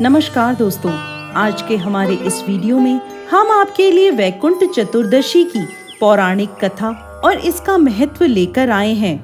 नमस्कार दोस्तों, आज के हमारे इस वीडियो में हम आपके लिए वैकुंठ चतुर्दशी की पौराणिक कथा और इसका महत्व लेकर आए हैं।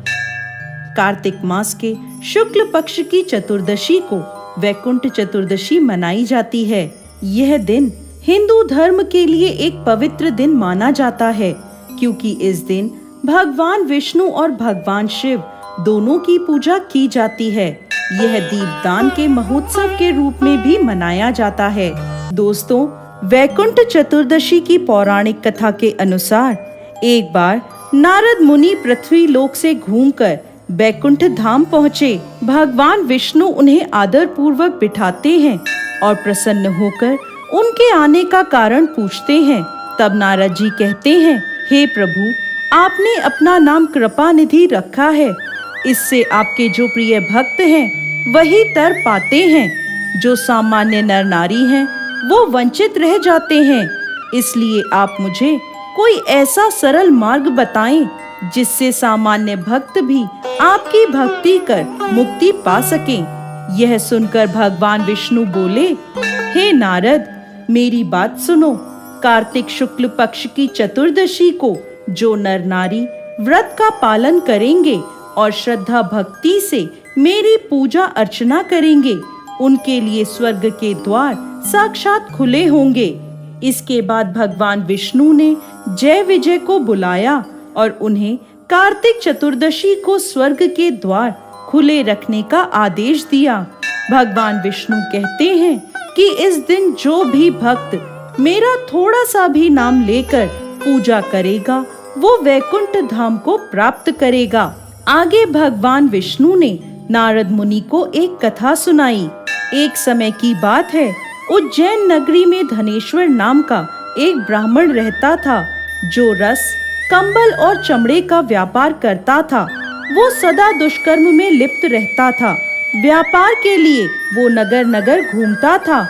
कार्तिक मास के शुक्ल पक्ष की चतुर्दशी को वैकुंठ चतुर्दशी मनाई जाती है। यह दिन हिंदू धर्म के लिए एक पवित्र दिन माना जाता है, क्योंकि इस दिन भगवान विष्णु और भगवान शिव दोनों की पूजा की जाती है। यह दीपदान के महोत्सव के रूप में भी मनाया जाता है। दोस्तों, वैकुंठ चतुर्दशी की पौराणिक कथा के अनुसार एक बार नारद मुनि पृथ्वी लोक से घूमकर वैकुंठ धाम पहुँचे। भगवान विष्णु उन्हें आदर पूर्वक बिठाते हैं और प्रसन्न होकर उनके आने का कारण पूछते हैं। तब नारद जी कहते हैं, हे प्रभु, आपने अपना नाम कृपा निधि रखा है। इससे आपके जो प्रिय भक्त हैं वही तर पाते हैं। जो सामान्य नर नारी हैं वो वंचित रह जाते हैं। इसलिए आप मुझे कोई ऐसा सरल मार्ग बताएं जिससे सामान्य भक्त भी आपकी भक्ति कर मुक्ति पा सकें। यह सुनकर भगवान विष्णु बोले, हे नारद, मेरी बात सुनो। कार्तिक शुक्ल पक्ष की चतुर्दशी को जो नर नारी व्रत का पालन करेंगे और श्रद्धा भक्ति से मेरी पूजा अर्चना करेंगे, उनके लिए स्वर्ग के द्वार साक्षात खुले होंगे। इसके बाद भगवान विष्णु ने जय विजय को बुलाया और उन्हें कार्तिक चतुर्दशी को स्वर्ग के द्वार खुले रखने का आदेश दिया। भगवान विष्णु कहते हैं कि इस दिन जो भी भक्त मेरा थोड़ा सा भी नाम लेकर पूजा करेगा वो वैकुंठ धाम को प्राप्त करेगा। आगे भगवान विष्णु ने नारद मुनि को एक कथा सुनाई। एक समय की बात है, उज्जैन नगरी में धनेश्वर नाम का एक ब्राह्मण रहता था, जो रस, कंबल और चमड़े का व्यापार करता था। वो सदा दुष्कर्म में लिप्त रहता था। व्यापार के लिए वो नगर नगर घूमता था।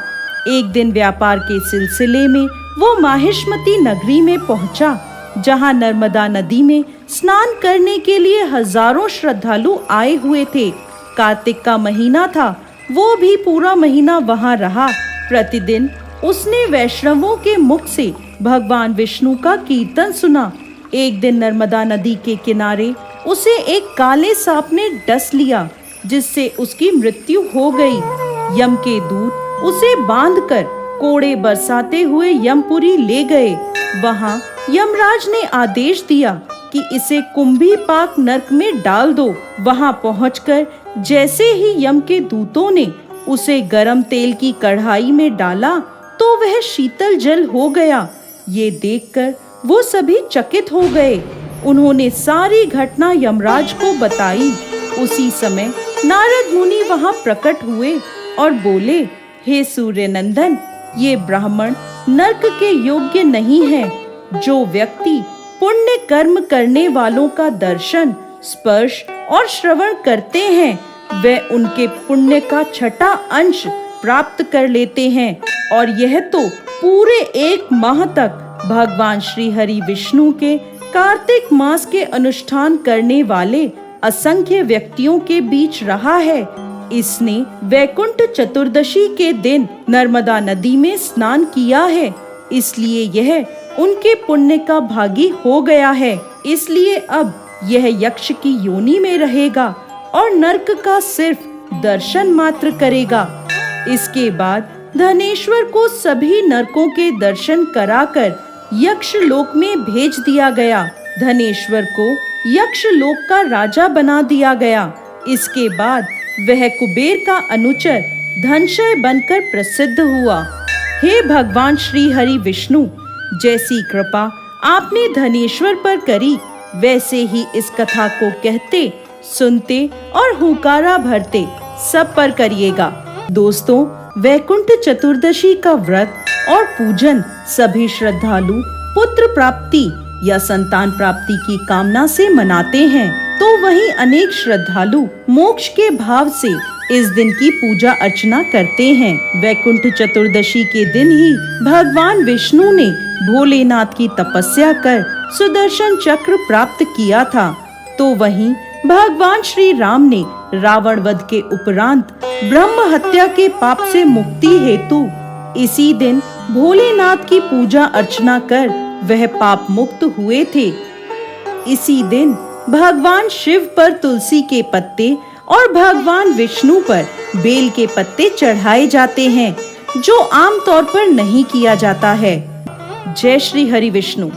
एक दिन व्यापार के सिलसिले में वो माहिष्मती नगरी में पहुंचा, जहां नर्मदा नदी में स्नान करने के लिए हजारों श्रद्धालु आए हुए थे। कार्तिक का महीना था, वो भी पूरा महीना वहां रहा। प्रतिदिन उसने वैष्णवों के मुख से भगवान विष्णु का कीर्तन सुना। एक दिन नर्मदा नदी के किनारे उसे एक काले सांप ने डस लिया, जिससे उसकी मृत्यु हो गई। यम के दूत उसे बांधकर कोड़े बरसाते हुए यमपुरी ले गए। वहां यमराज ने आदेश दिया कि इसे कुंभीपाक नरक में डाल दो। वहां पहुंचकर जैसे ही यम के दूतों ने उसे गरम तेल की कढ़ाई में डाला तो वह शीतल जल हो गया। ये देखकर वो सभी चकित हो गए। उन्होंने सारी घटना यमराज को बताई। उसी समय नारद मुनि वहां प्रकट हुए और बोले, हे सूर्य नंदन, ये ब्राह्मण नरक के योग्य नहीं है। जो व्यक्ति पुण्य कर्म करने वालों का दर्शन, स्पर्श और श्रवण करते हैं, वे उनके पुण्य का छठा अंश प्राप्त कर लेते हैं। और यह तो पूरे एक माह तक भगवान श्री हरि विष्णु के कार्तिक मास के अनुष्ठान करने वाले असंख्य व्यक्तियों के बीच रहा है। इसने वैकुंठ चतुर्दशी के दिन नर्मदा नदी में स्नान किया है, इसलिए यह उनके पुण्य का भागी हो गया है। इसलिए अब यह यक्ष की योनि में रहेगा और नरक का सिर्फ दर्शन मात्र करेगा। इसके बाद धनेश्वर को सभी नरकों के दर्शन कराकर यक्ष लोक में भेज दिया गया। धनेश्वर को यक्ष लोक का राजा बना दिया गया। इसके बाद वह कुबेर का अनुचर धनशय बनकर प्रसिद्ध हुआ। हे भगवान श्री हरि विष्णु, जैसी कृपा आपने धनेश्वर पर करी, वैसे ही इस कथा को कहते, सुनते और हुंकारा भरते सब पर करिएगा। दोस्तों, वैकुंठ चतुर्दशी का व्रत और पूजन सभी श्रद्धालु पुत्र प्राप्ति या संतान प्राप्ति की कामना से मनाते हैं, तो वहीं अनेक श्रद्धालु मोक्ष के भाव से इस दिन की पूजा अर्चना करते हैं। वैकुंठ चतुर्दशी के दिन ही भगवान विष्णु ने भोलेनाथ की तपस्या कर सुदर्शन चक्र प्राप्त किया था, तो वहीं भगवान श्री राम ने रावण वध के उपरांत ब्रह्म हत्या के पाप से मुक्ति हेतु इसी दिन भोलेनाथ की पूजा अर्चना कर वह पाप मुक्त हुए थे। इसी दिन भगवान शिव पर तुलसी के पत्ते और भगवान विष्णु पर बेल के पत्ते चढ़ाए जाते हैं, जो आमतौर पर नहीं किया जाता है। जय श्री हरि विष्णु।